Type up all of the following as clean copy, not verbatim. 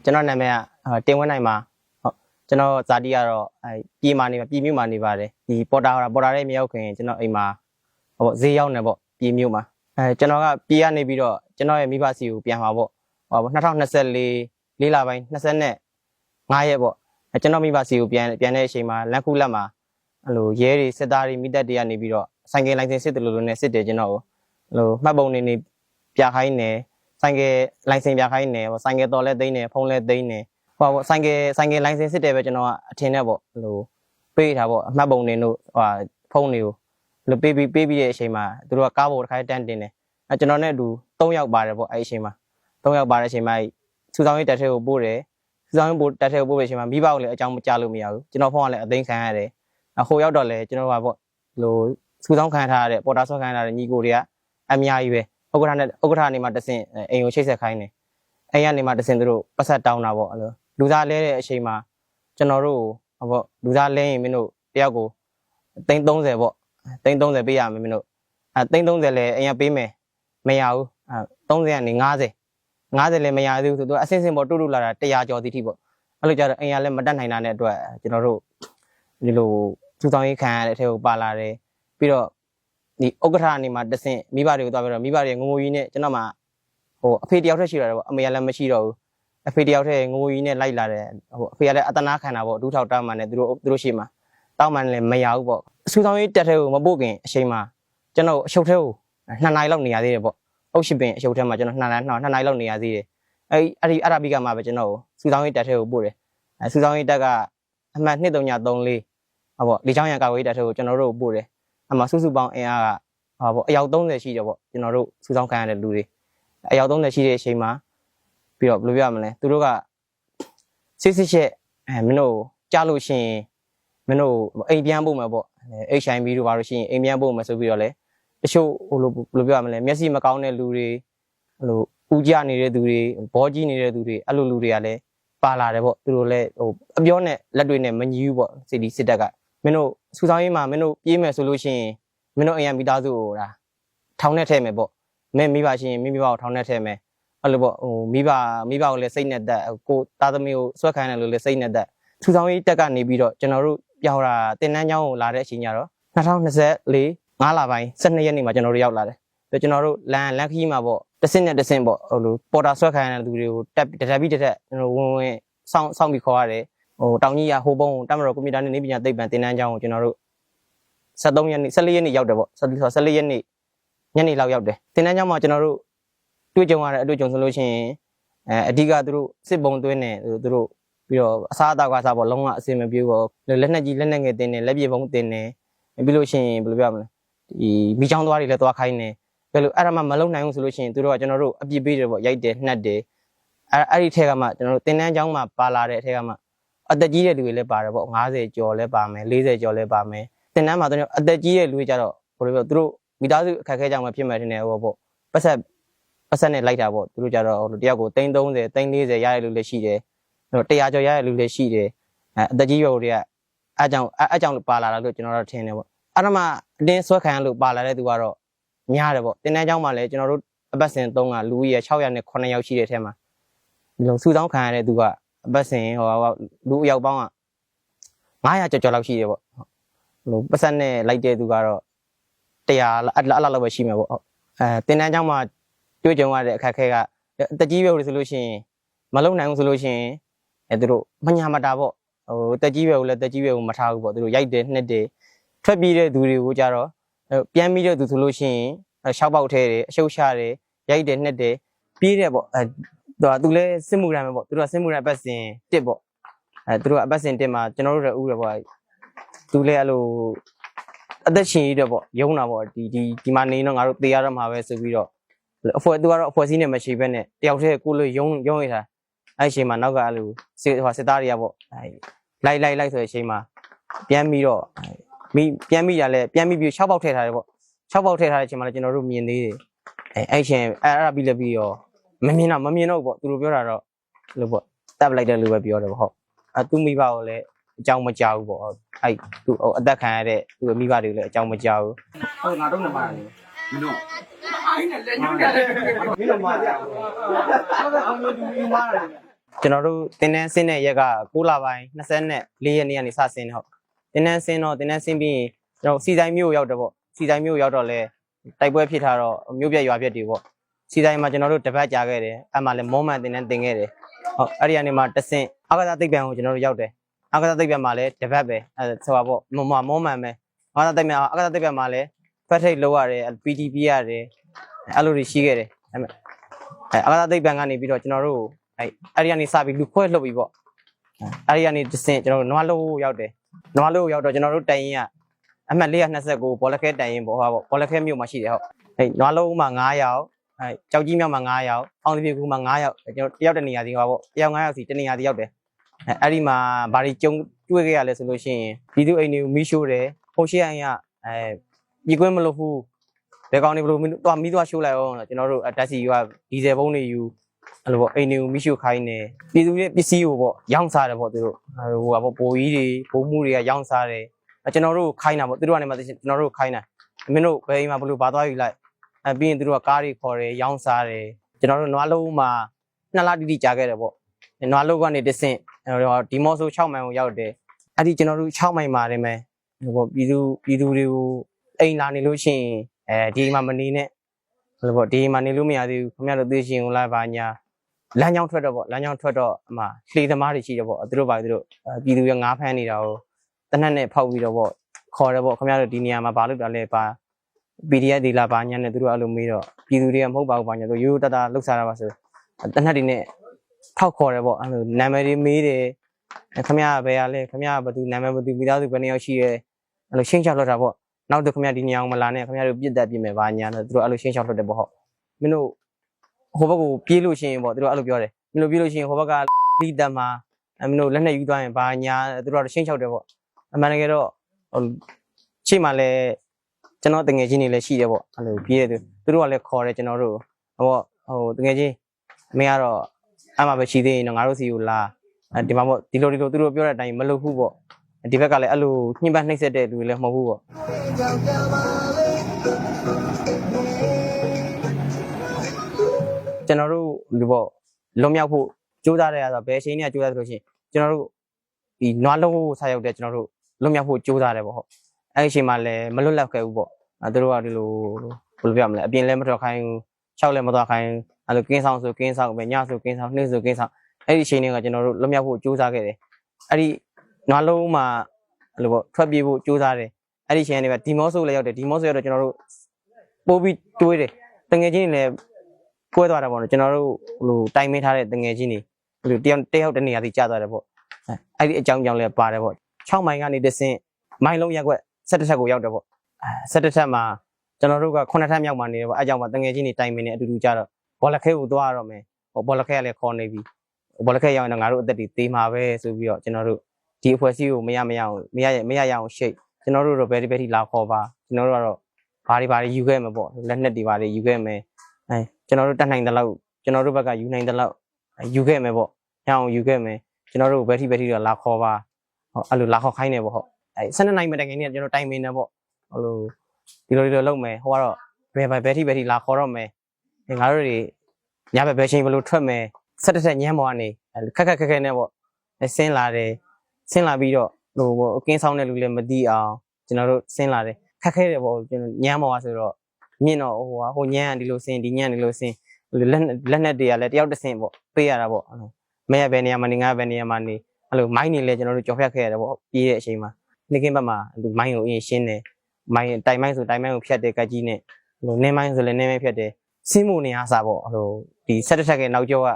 ကျွန်တော်နာမည်ကတင်ဝင်းနိုင်ပါဟုတ်ကျွန်တော်ဇာတိကတော့ပြည်မာနေပါပြည်မြို့မှာနေပါတယ်ဒီပေါ်တာရဲ့မြောက်ခင်ကျွန်တော်အိမ်မှာဟောဈေးရောက်နေပေါ့ပြည်မြို့မှာကျွန်တော်ကပြည်ကနေပြီးတော့ကျွန်တော်ရဲ့မိဘစီကိုပြန်มาပေါ့ဟော2024လေးလပိုင်း25ရက်ပေါ့ကျွန်တော်မိဘစီကိုပြန်တဲ့အချိန်မှာလက်ခုလက်မှာအဲ့လိုရဲတွေစစ်သားတွေမိသက်တွေကနေပြီးတော့ဆိုင်ကယ်လိုင်စင်စစ်တယ်လို့နဲ့စစ်တယ်ကျွန်တော်ကိုအဲ့လိုမှတ်ပုံနေပြခိုင်းနေဆိုင်ကယ်လိုင်စင်ပြခိုင်းနေပေါ့ဆိုင်ကယ်တော်လဲသိမ်းနေဖုန်းလဲသိမ်းနေဟောပေါ့ဆိုင်ကယ်လိုင်စင်စစ်တယ်ပဲကျွန်တော်ကအထင်နဲ့ပေါ့ဟိုပေးထားပေါ့အမှတ်ပုံနေတို့ဟိုဖုန်းတွေကိုလို့ပေးပြီးတဲ့အချိန်မှာသူတို့ကကားပေါ်တစ်ခါတန်းတင်တယ်ကျွန်တော်နဲ့အတူ3ယောက်ပါတယ်ပေါ့အဲ့ဒီအချိန်မှာ3ယောက်ပါတဲ့အချိန်မှာစူဆောင်ရေးတက်ထဲကိုပို့တယ်စူဆောင်ရေးတက်ထဲကိုပို့တဲ့အချိန်မှာမိဘကိုလည်းအကြောင်းမကြားလို့မရဘူးကျွန်တော်ဖုန်းကလည်းအသိမ်းခံရတယ်ဟိုရောက်တော့လေကျွန်တော်ကပေါ့လိုစူဆောင်ခံထားရတဲ့ပေါ်တာဆော့ခံထားရတဲ့ညီကိုတွေကအများကြီးပဲဥက္ကဋ္ဌနေမှာတဆင့်အိမ်ကိုချိတ်ဆက်ခိုင်းတယ်အိမ်ကနေမှာတဆင့်သူတို့ပတ်ဆက်တောင်းတာပေါ့အဲ့လိုလူသားလဲတဲ့အချိန်မှာကျွန်တော်တို့ဟောပေါ့လူသားလဲရင်မင်းတို့တယောက်ကို330ပေါ့330ပေးရမယ်မင်းတို့330လဲအိမ်ကပေးမယ်မရဘူး30ကနေ50လည်းမရသေးဘူးဆိုတော့အစင်းစင်းပေါ်တူလာတာ100ကျော်တိတိပေါ့အဲ့လိုကြတော့အိမ်ကလည်းမတက်နိုင်တာနဲ့အတွက်ကျွန်တော်တို့ဒီလိုစူဆောင်ရေးခံရတဲ့အထက်ကိုပါလာတယ်ပြီးတော့ဒီဥက္ကဋ္ဌနေမှာတဆင့်မိဘတွေကိုသွားပြီးတော့မိဘတွေငငိုကြီးနဲ့ကျွန်တော်မှဟိုအဖေတယောက်တည်းရှိရတယ်ပေါ့အမေကလည်းမရှိတော့ဘူးအဖေတယောက်တည်းငငိုကြီးနဲ့လိုက်လာတယ်ဟိုအဖေကလည်းအတနာခံတာပေါ့ဒူးထောက်တောင်းမှနဲ့သူတို့ရှိမှာတောင်းမှလည်းမရဘူးပေါ့စူဆောင်ရေးတက်ထဲကိုမပို့ခင်အချိန်မှာကျွန်တော်အရှုပ်ထဲကို2နာရီလောက်နေရသေးတယ်ပေါ့အုပ်ရှိပင်အရှုပ်ထဲမှာကျွန်တော်2နာရီလောက်နေရသေးတယ်အဲ့အရာဘီကမှာပဲကျွန်တော်စူဆောင်ရေးတက်ထဲကိုပို့တယ်စူဆောင်ရေးတက်ကအမှတ်2334ဟောပေါ့လေချောင်းရံကာဝေးတက်ထဲကိုကျွန်တော်တို့ပို့တယ်အမှစုစုပေါင်းအင်အားကဟောပေါ့အယောက်30ရှိတယ်ပေါ့ကျွန်တော်တို့စူဆောင်ခံရတဲ့လူတွေအယောက်30ရှိတဲ့အချိန်မှာပြီးတော့ဘယ်လိုပြောရမလဲသူတို့ကစစ်ချက်မင်းတို့ကြားလို့ရှိရင်မင်းတို့အိမ်ပြန်ပို့မယ်ပေါ့ HIV တို့ဘာလို့ရှိရင်အိမ်ပြန်ပို့မယ်ဆိုပြီးတော့လေတချို့ဟိုလိုဘယ်လိုပြောရမလဲမျက်စိမကောင်းတဲ့လူတွေဟိုလိုဦးကြနေတဲ့သူတွေဘောကြီးနေတဲ့သူတွေအဲ့လိုလူတွေကလည်းပါလာတယ်ပေါ့သူတို့လည်းဟိုအပြောနဲ့လက်တွေနဲ့မညီဘူးပေါ့စစ်တပ်ကမင်းတို့စူဆောင်ရေးမှာမင်းတို့ပြေးမယ်ဆိုလို့ရှိရင်မင်းတို့အိမ်ရမိသားစုကိုဒါထောင်နဲ့ထဲမယ်ပေါ့မင်းမိဘရှင်မိဘကိုထောင်နဲ့ထဲမယ်အဲ့လိုပေါ့ဟိုမိဘကိုလည်းစိတ်နဲ့တက်ကိုသားသမီးကိုဆွဲခိုင်းတယ်လို့လည်းစိတ်နဲ့တက်စူဆောင်ရေးတက်ကနေပြီးတော့ကျွန်တော်တို့ပြောင်းတာတင်တန်းချောင်းကိုလာတဲ့အချိန်ကျတော့2024 5လပိုင်း12ရက်နေ့မှာကျွန်တော်တို့ရောက်လာတယ်ပြီးကျွန်တော်တို့လန်ခီးမှာပေါ့တဆင့်နဲ့တဆင့်ပေါ့ဟိုလိုပေါ်တာဆွဲခိုင်းတဲ့လူတွေကိုတက်ပြီးတက်ကျွန်တော်ဝင်စောင့်ပြီးခေါ်ရတယ်ဟိုတောင်ကြီးရဟိုဘုံတမတော်ကွန်ပျူတာနဲ့နေပညာသိပ္ပံသင်တန်းကျောင်းကိုကျွန်တော်တို့73ရက်နေ့14ရက်နေ့ရောက်တယ်ပေါ့14ရက်နေ့ညနေလောက်ရောက်တယ်သင်တန်းကျောင်းမှာကျွန်တော်တို့တွေ့ကြုံရတဲ့အတွေ့အကြုံဆိုလို့ရှိရင်အဓိကသူတို့စစ်ပုံသွင်းနေသူတို့ပြီးတော့အစားအသောက်ကစားပေါ့လုံးဝအစင်မပြေဘူးလက်နဲ့ကြီးလက်နဲ့ငယ်တင်နေလက်ပြေပုံတင်နေပြီးလို့ရှိရင်ဘယ်လိုပြောမလဲဒီမိချောင်းသွားတွေလည်းသွားခိုင်းနေဘယ်လိုအဲ့ဒါမှမလုံနိုင်ဘူးဆိုလို့ရှိရင်သူတို့ကကျွန်တော်တို့အပြစ်ပေးတယ်ပေါ့ရိုက်တယ်နှက်တယ်အဲ့ဒီထဲကမှကျွန်တော်တို့သင်တန်းကျောင်းမှာပါလာတဲ့အထဲကမှအသက်ကြီးတဲ့လူတွေလည်းပါတယ်ပေါ့50ကျော်လည်းပါမယ်40ကျော်လည်းပါမယ်သင်တန်းမှာတော့အသက်ကြီးတဲ့လူတွေကြတော့ဘယ်လိုပြောသူတို့မိသားစုအခက်အခဲကြောင့်မဖြစ်မှတင်နေဟောပေါ့ပတ်ဆက်နဲ့လိုက်တာပေါ့သူတို့ကြတော့တယောက်ကို330 340ရတဲ့လူလည်းရှိတယ်100ကျော်ရတဲ့လူလည်းရှိတယ်အသက်ကြီးရွယ်တွေကအဲအကြောင်းပါလာတာလို့ကျွန်တော်တို့ထင်တယ်ပေါ့အဲ့ဒါမှအတင်းဆွဲခံရလို့ပါလာတဲ့သူကတော့များတယ်ပေါ့တင်တန်းကျောင်းမှာလည်းကျွန်တော်တို့အပတ်စဉ်3ကလူကြီးရ600နဲ့9ယောက်ရှိတဲ့အထက်မှာဒီလိုစုဆောင်းခံရတဲ့သူကအပတ်စဉ်ဟိုလူအယောက်ပေါင်းက900ကျော်လောက်ရှိတယ်ပေါ့ဟိုပတ်ဆက်နဲ့လိုက်တဲ့သူကတော့100အဲ့လောက်ပဲရှိမှာပေါ့တင်တန်းကျောင်းမှာတွေ့ကြုံရတဲ့အခက်အခဲကအသက်ကြီးပဲလို့ဆိုလို့ရှိရင်မလုံနိုင်ဘူးဆိုလို့ရှိရင်သူတို့မညာမတာပေါ့ဟိုတက်ကြီးပဲကိုလည်းတက်ကြီးပဲကိုမထားဘူးပေါ့သူတို့ရိုက်တယ်နှစ်တယ်ထွက်ပြေးတဲ့သူတွေကိုကြတော့ပြန်ပြီးတဲ့သူဆိုလို့ရှိရင်ရှောက်ပေါက်ထဲတယ်အရှုပ်ချတယ်ရိုက်တယ်နှစ်တယ်ပြေးတယ်ပေါ့သူလည်းစစ်မှုရမ်းပဲပေါ့သူတို့ကစစ်မှုရမ်းအပတ်စဉ်1ပေါ့သူတို့ကအပတ်စဉ်1မှာကျွန်တော်တို့လည်းဥရပေါ့သူလည်းအဲ့လိုအသက်ရှင်ရတဲ့ပေါ့ယုံတာပေါ့ဒီမှာနေတော့ငါတို့တေးရတော့မှာပဲဆိုပြီးတော့သူကတော့အဖွဲ့စည်းနဲ့မရှိဘဲနဲ့တယောက်တည်းကိုလို့ယုံရတာအဲ့အချိန်မှာနောက်ကအဲ့လိုစစ်သားတွေကပေါ့လိုက်ဆိုတဲ့အချိန်မှာပြန်ပြီးတော့ပြန်ပြီးရလဲပြန်ပြီး6ပေါက်ထည့်ထားတယ်ပေါ့6ပေါက်ထည့်ထားတဲ့အချိန်မှာလည်းကျွန်တော်တို့မြင်သေးတယ်အဲ့အချိန်အဲ့ပြီးလည်းပြီးရောမမြင်တော့ပေါ့သူတို့ပြောတာတော့လို့ပေါ့တပ်လိုက်တဲ့လူပဲပြောတယ်ပေါ့ဟုတ်သူမိဘကိုလည်း အကြောင်းမကြောက်ဘူးပေါ့အဲ့သူအသက်ခံရတဲ့သူမိဘတွေလည်းအကြောင်းမကြောက်ဘူးဟုတ်ငါတို့နမတယ်မင်းတို့အိုင်းနဲ့လက်ညှိုးတယ်မင်းတို့မာတယ်ဟုတ်ကဲ့အမျိုးတူပြီးမာတယ်ကျွန်တော်တို့တင်းတန်းဆင်းတဲ့ရက်က6လပိုင်း24ရက်နေ့ကနေစဆင်းတယ်ဟုတ်တင်းတန်းဆင်းတော့တင်းတန်းဆင်းပြီးကျွန်တော်စီတိုင်းမျိုးရောက်တယ်ပေါ့စီတိုင်းမျိုးရောက်တော့လဲတိုက်ပွဲဖြစ်ထားတော့မျိုးပြက်ရွာပြက်တွေပေါ့စီတိုင်းမှာကျွန်တော်တို့တပတ်ကြာခဲ့တယ်အဲ့မှာလဲမောမှန်တင်းတန်းတင်ခဲ့တယ်ဟုတ်အဲ့ဒီကနေမှတဆင့်အာကစားသိပ္ပံကိုကျွန်တော်တို့ရောက်တယ်အာကစားသိပ္ပံမှာလဲတပတ်ပဲအဲ့ဆိုပါပေါ့မောမှန်ပဲအာကစားသိပ္ပံမှာလဲဖက်ထိတ်လောက်ရတယ် PTP ရတယ်အဲ့လိုတွေရှိခဲ့တယ်အဲ့အာကစားသိပ္ပံကနေပြီးတော့ကျွန်တော်တို့အဲ့ဒီကနေစပြီးလူခွဲလှုပ်ပြီးပေါ့အဲ့ဒီကနေတဆင့်ကျွန်တော်တို့နွားလို့ရောက်တယ်နွားလို့ရောက်တော့ကျွန်တော်တို့တိုင်ရင်ကအမှတ်429ဘောလခဲတိုင်ရင်ပေါ့ဟုတ်ပါဘောလခဲမြို့မှာရှိတယ်ဟုတ်နွားလုံးမှာ9ယောက်ကြောက်ကြီးမြောက်မှာ9ယောက်အောင်ဒီပြေကူမှာ9ယောက်ကျွန်တော်တယောက်တနေရာစီဟောပေါ့တယောက်9ယောက်စီတနေရာစီရောက်တယ်အဲ့ဒီမှာဘာတွေကြုံတွေ့ခဲ့ရလဲဆိုလို့ရှိရင်ပြည်သူအိမ်တွေကိုမီးရှို့တယ်ဟိုရှိရရင်ကပြည်ကွင်းမလို့ဘူးဘယ်ကောင်တွေဘလို့တော့မီးသွားရှို့လိုက်အောင်ကျွန်တော်တို့ဓာတ်စီကဒီဇယ်ဘုံတွေယူအဲ့လိုပေါ့အိမ်တွေကိုမီးရှို့ခိုင်းတယ်ပြည်သူရဲ့ပစ္စည်းကိုပေါ့ရောင်းစားတယ်ပေါ့သူတို့ဟိုကပေါ့ပိုကြီးတွေဘုံမှုတွေကရောင်းစားတယ်ကျွန်တော်တို့ခိုင်းတာပေါ့သူတို့ကနေမှကျွန်တော်တို့ခိုင်းတာမင်းတို့ဘယ်အိမ်မှာဘလို့ဘာသွားယူလိုက်ပြီးရင်သူတို့ကကားတွေခေါ်တယ်ရောင်းစားတယ်ကျွန်တော်တို့နွားလုံးမှာ2လတိတိကြာခဲ့တယ်ပေါ့နွားလုံးကနေတဆင့်ဒီမော့ဆို6မိုင်ကိုရောက်တယ်အဲ့ဒီကျွန်တော်တို့6မိုင်မှာနေမယ်ဟိုပေါ့ပြည်သူတွေကိုအိမ်လာနေလို့ရှိရင်ဒီမှာမနေနဲ့ဟိုပေါ့ဒီမှာနေလို့မရသေးဘူးခင်ဗျားတို့သိရှင်ကိုလာပါညာလမ်းကြောင်းထွက်တော့ပေါ့လမ်းကြောင်းထွက်တော့အမှလှေသမားတွေရှိတယ်ပေါ့သူတို့ပါသူတို့ပြည်သူရငါးဖမ်းနေတာကိုတနက်နဲ့ဖောက်ပြီးတော့ပေါ့ခေါ်တယ်ပေါ့ခင်ဗျားတို့ဒီနေရာမှာဘာလုပ်တာလဲပါ PDF ဒီလာပါညာနဲ့သူတို့အဲ့လိုမေးတော့ပြည်သူတွေကမဟုတ်ပါဘူးပါညာတို့ရိုးရိုးတတလှုပ်ရှားတာပါဆိုတနက်တွေနဲ့ထောက်ခေါ်တယ်ပေါ့အဲ့လိုနာမည်တွေမေးတယ်ခင်ဗျားဘယ်ရလဲခင်ဗျားဘသူနာမည်ဘသူမိသားစုဘယ်နှစ်ယောက်ရှိရဲအဲ့လိုရှင်းချလွှတ်တာပေါ့နောက်တော့ခင်ဗျားဒီနေရာအောင်မလာနဲ့ခင်ဗျားတို့ပြစ်တက်ပြစ်မယ်ပါညာနဲ့သူတို့အဲ့လိုရှင်းချလွှတ်တယ်ပေါ့ဟုတ်မင်းတို့ဟိုဘက်ကိုပြေးလို့ရှိရင်ပေါ့သူတို့အဲ့လိုပြောတယ်မင်းတို့ပြေးလို့ရှိရင်ဟိုဘက်ကလိတက်မှာမင်းတို့လက်နဲ့ယူသွားရင်ဘာညာသူတို့ကတော့ရှင်းချတယ်ပေါ့အမှန်တကယ်တော့ရှေ့မှာလဲကျွန်တော်တငယ်ချင်းတွေလည်းရှိတယ်ပေါ့အဲ့လိုပြေးတယ်သူတို့ကလည်းခေါ်တယ်ကျွန်တော်တို့ဟိုတငယ်ချင်းမင်းကတော့အမှပဲရှိသေးရင်တော့ငါတို့စီကိုလာဒီမှာပေါ့ဒီလိုသူတို့ပြောတဲ့အတိုင်းမလုပ်ဘူးပေါ့ဒီဘက်ကလည်းအဲ့လိုညှိပန်းနှိမ့်ဆက်တဲ့လူတွေလည်းမဟုတ်ဘူးပေါ့ကျွန်တော်တို့ဒီပေါ့လွန်မြောက်ဖို့ကြိုးစားရတာဘယ်အချိန်နဲ့ကြိုးစားဆိုလို့ရှိရင်ကျွန်တော်တို့ဒီနွားလုံးကိုဆက်ရောက်တဲ့ကျွန်တော်တို့လွန်မြောက်ဖို့ကြိုးစားတယ်ပေါ့ဟုတ်အဲ့ဒီအချိန်မှာလည်းမလွတ်လပ်ခဲ့ဘူးပေါ့သူတို့ကဒီလိုဘယ်လိုပြောမလဲအပြင်လည်းမထွက်ခိုင်းဘူး6လည်းမသွားခိုင်းဘူးအဲ့လိုကင်းဆောင်ဆိုကင်းဆောင်ပဲညဆိုကင်းဆောင်နေ့ဆိုကင်းဆောင်အဲ့ဒီအချိန်တွေကကျွန်တော်တို့လွတ်မြောက်ဖို့ကြိုးစားခဲ့တယ်အဲ့ဒီနွားလုံးမှာအဲ့လိုပေါ့ထွက်ပြေးဖို့ကြိုးစားတယ်အဲ့ဒီအချိန်တွေကဒီမော့ဆိုလည်းရောက်တယ်ဒီမော့ဆိုရောက်တော့ကျွန်တော်တို့ပိုးပြီးတွေးတယ်တငယ်ချင်းတွေလည်းကွဲသွားတာပေါ့နော်ကျွန်တော်တို့ဟိုတိုင်မင်းထားတဲ့တငယ်ချင်းတွေဟိုတယောက်တနေရာစီကျသွားတယ်ပေါ့အဲ့ဒီအကြောင်းကြောင့်လည်းပါတယ်ပေါ့6မိုင်ကနေတဆင့်မိုင်လုံးရက်ွက်17ထက်ကိုရောက်တယ်ပေါ့17ထက်မှာကျွန်တော်တို့က9ထက်မြောက်မှာနေတယ်ပေါ့အဲကြောင့်မှတငယ်ချင်းတွေတိုင်မင်းနဲ့အတူတူကြတော့ဘောလခဲကိုသွားရတော့မယ်ဟိုဘောလခဲကလည်းခေါ်နေပြီဘောလခဲရောက်ရင်တော့ငါတို့အသက်တွေသေးမှာပဲဆိုပြီးတော့ကျွန်တော်တို့ဒီအဖွဲ့အစည်းကိုမရရအောင်ရှိတ်ကျွန်တော်တို့တော့ဘယ်ထိလာခေါ်ပါကျွန်တော်တို့ကတော့ဘာတွေယူခဲ့မှာပေါ့လက်နက်တွေဘာတွေယူခဲ့မယ်ကျွန်တော်တို့တတ်နိုင်တဲ့လောက်ကျွန်တော်တို့ဘက်ကယူနိုင်တဲ့လောက်ယူခဲ့မယ်ပေါ့ညောင်ယူခဲ့မယ်ကျွန်တော်တို့ဘယ်ထိတော့လာခေါ်ပါဟောအဲ့လိုလာခေါ်ခိုင်းနေပေါ့ဟုတ်12နိုင်မတိုင်ခင်နေကျွန်တော်တိုင်မင်းနေပေါ့ဟိုလိုဒီလိုလုပ်မယ်ဟိုကတော့ဘယ်ထိလာခေါ်တော့မယ်ငါတို့တွေညဘက်ဘယ်ချိန်ဘယ်လိုထွက်မယ်17ထက်ညမ်းပေါ်ကနေခက်ခဲနဲ့ပေါ့ဆင်းလာတယ်ဆင်းလာပြီးတော့ဟိုအကင်းဆောင်တဲ့လူလည်းမသိအောင်ကျွန်တော်တို့ဆင်းလာတယ်ခက်ခဲတယ်ပေါ့ကျွန်တော်ညမ်းပေါ်ဆိုတော့မြင့်တော့ဟိုညမ်းဒီလိုဆင်းဒီညမ်းဒီလိုဆင်းလက်နက်တွေကလည်းတယောက်တစ်ဆင်းပေါ့ပေးရတာပေါ့မရဘယ်နေရာမှာနေငါဘယ်နေရာမှာနေအဲ့လိုမိုင်းနေလဲကျွန်တော်တို့ကြော်ဖြတ်ခဲ့ရတယ်ပေါ့ပြေးတဲ့အချိန်မှာနေကင်းဘက်မှာလူမိုင်းကိုအရင်ရှင်းတယ်မိုင်းတိုင်မိုင်းဆိုတိုင်မိုင်းကိုဖြတ်တယ်ကကြီးနဲ့ဟိုနင်းမိုင်းဆိုလည်းနင်းမိုင်းဖြတ်တယ်စင်းမို့နေအားစားပေါ့ဟိုဒီ17ထက်ကနောက်ကျောက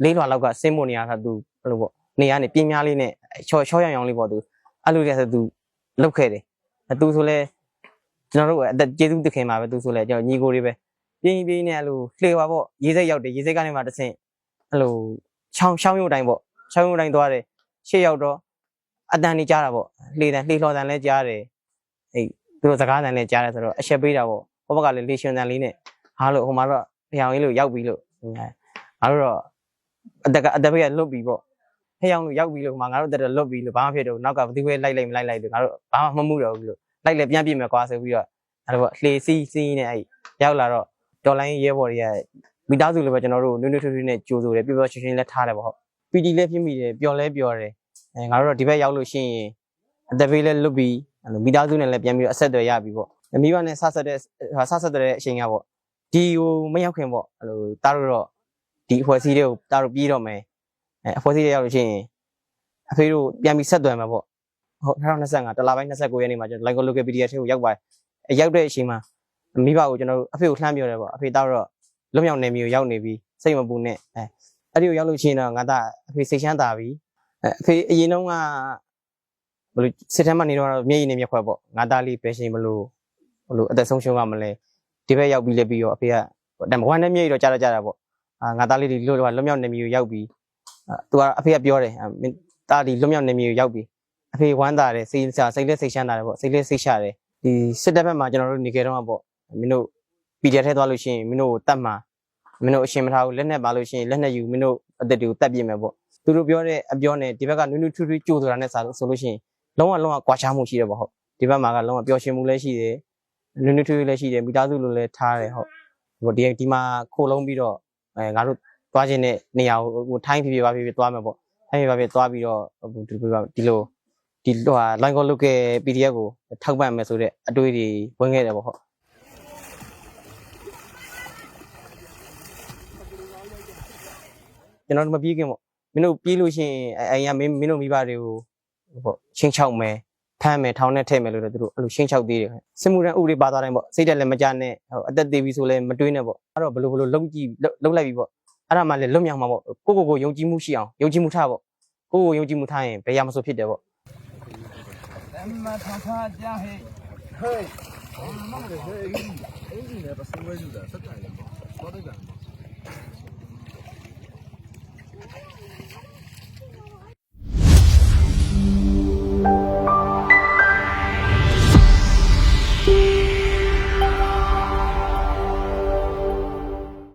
4လွှာလောက်ကစင်းမို့နေအားစားသူဘယ်လိုပေါ့နေရာနေပြင်းများလေးနဲ့ချောရောင်လေးပေါ့သူအဲ့လိုတည်းဆိုသူလုတ်ခဲ့တယ်သူဆိုလဲကျွန်တော်တို့အသက်ကျေးဇူးတခင်ပါပဲသူဆိုလဲကျွန်တော်ညီကိုတွေပဲပြင်းနဲ့အဲ့လိုလှေပါပေါ့ရေးစိတ်ရောက်တယ်ရေးစိတ်ကနေမှတဆင့်အဲ့လိုချောင်းရုံတိုင်းပေါ့ချောင်းရုံတိုင်းသွားတယ်ရှေ့ရောက်တော့အတန်နေကြားတာပေါ့လှေလှေ်တန်လဲကြားတယ်အဲ့သူတို့စကားတန်လဲကြားတယ်ဆိုတော့အချက်ပေးတာပေါ့ဟိုဘက်ကလည်းလေရှင်တန်လေးနဲ့ဟာလို့ဟိုမှာတော့ဖျောင်ကြီးလို့ရောက်ပြီလို့ငါတို့တော့အသက်ဘေးကလွတ်ပြီပေါ့ ဟဲ့အောင်လို့ရောက်ပြီးလို့ငါတို့တက်တော့လွတ်ပြီးလို့ဘာမှဖြစ်တော့နောက်ကဘသူပဲလိုက်မလိုက်လို့ငါတို့ဘာမှမမှုတော့ဘူးလို့လိုက်လေပြန်ပြစ်မယ်ကွာဆိုပြီးတော့အဲ့လိုလှေစီးနဲ့အဲ့ရောက်လာတော့တော်လိုင်းရဲဘော်တွေကမိသားစုလိုပဲကျွန်တော်တို့နွေးနွေးထွေးထွေးနဲ့ကြိုးဆိုတယ်ပျော်ပျော်ရွှင်ရွှင်လည်းထားတယ်ပေါ့ဟုတ်ပီတီလည်းဖြစ်မိတယ်ပျော်လဲပျော်တယ်ငါတို့တော့ဒီဘက်ရောက်လို့ရှိရင်အသက်ဘေးလည်းလွတ်ပြီးအဲ့လိုမိသားစုနဲ့လည်းပြန်ပြီးအဆက်အသွယ်ရပြီပေါ့မိဘနဲ့ဆဆက်တဲ့အချိန်ကပေါ့ဒီဟိုမရောက်ခင်ပေါ့အဲ့လိုတားတော့ဒီအဖွဲ့အစည်းတွေကိုတားတော့ပြေးတော့မယ်အဖွဲ့အစည်းတွေရောက်လို့ရှိရင်အဖေတို့ပြန်ပြီးဆက်သွယ်မှာပေါ့ဟုတ်2025တလပိုင်း29ရက်နေ့မှာကျွန်တော် Local PDF ထဲကိုရောက်ပါတယ်ရောက်တဲ့အချိန်မှာမိဘကိုကျွန်တော်တို့အဖေကိုလှမ်းပြောတယ်ပေါ့အဖေတားတော့လွတ်မြောက်နေမျိုးရောက်နေပြီစိတ်မပူနဲ့အဲ့ဒီကိုရောက်လို့ရှိရင်တော့ငါသားအဖေစိတ်ချမ်းသာပြီအဖေအရင်တုန်းကဘယ်လိုစစ်တမ်းမှနေတော့မျက်ရည်နဲ့မျက်ခွက်ပေါ့ငါသားလေးပဲရှင်မလို့ဘယ်လိုအသက်ဆုံးရှုံးရမလဲဒီဘက်ရောက်ပြီးလဲပြီးတော့အဖေကတမကွမ်းနဲ့မျက်ရည်တော့ကြားကြတာပေါ့ငါသားလေးဒီလွတ်မြောက်နေမျိုးရောက်ပြီးသူကအဖေကပြောတယ်တားဒီလွတ်မြောက်နေမျိုးရောက်ပြီးအဖေဝမ်းသာတယ်စိတ်လက်စိတ်ချမ်းသာတယ်ပေါ့စိတ်လက်စိတ်ချတယ်ဒီစစ်တပ်ဘက်မှာကျွန်တော်တို့နေကြတော့ပေါ့မင်းတို့ PDF ထဲသွားလို့ရှိရင်မင်းတို့တတ်မှာမင်းတို့အရှင်မထားဘူးလက်နဲ့ပါလို့ရှိရင်လက်နဲ့ယူမင်းတို့အသက်တွေကိုတတ်ပြစ်မယ်ပေါ့သူတို့ပြောတဲ့အပြောနဲ့ဒီဘက်ကနွေးနွေးထွေးထွေးကြိုးဆိုတာနဲ့ဆိုလို့ရှိရင်လုံးဝကွာခြားမှုရှိတယ်ပေါ့ဟုတ်ဒီဘက်မှာကလုံးဝပျော်ရွှင်မှုလည်းရှိတယ်နွေးနွေးထွေးထွေးလည်းရှိတယ်မိသားစုလိုလည်းထားတယ်ဟုတ်ဟိုဒီမှာခိုးလုံးပြီးတော့ငါတို့သွားခြင်းတဲ့နေရာကိုထိုင်းဖြစ်သွားမယ်ပေါ့ထိုင်းဖြစ်သွားပြီးတော့ဒီလိုLocal PDF ကိုထောက်ပံ့မယ်ဆိုတဲ့အတွေးတွေဝင်ခဲ့တယ်ပေါ့ဟုတ်ကျွန်တော်တို့မပြေးခင်ပေါ့မင်းတို့ပြေးလို့ရှိရင်အိမ်ကမင်းတို့မိဘတွေကိုပေါ့ချင်းချောက်မယ်ဖမ်းမယ်ထောင်နဲ့ထည့်မယ်လို့တော့သူတို့အဲ့လိုချင်းချောက်သေးတယ်စစ်မှုရန်ဥပဒေပါသွားတိုင်းပေါ့စိတ်တက်လည်းမကြနဲ့ဟိုအသက်သေးပြီဆိုလည်းမတွေးနဲ့ပေါ့အဲ့တော့ဘလို့လုံးလိုက်ပြီပေါ့အဲ့ဒါမှလည်းလွတ်မြောက်မှာပေါ့ကိုယုံကြည်မှုရှိအောင်ယုံကြည်မှုထားပေါ့ကိုယုံကြည်မှုထားရင်ဘယ်ရမဆိုဖြစ်တယ်ပေါ့မထာဖာကြဟဲ့ဟဲ့ဘာမှမလုပ်ဟဲ့အဲ့ဒီလည်းပစံဝဲယူတာစက်တိုင်ပေါ့သွားတဲ့ကံ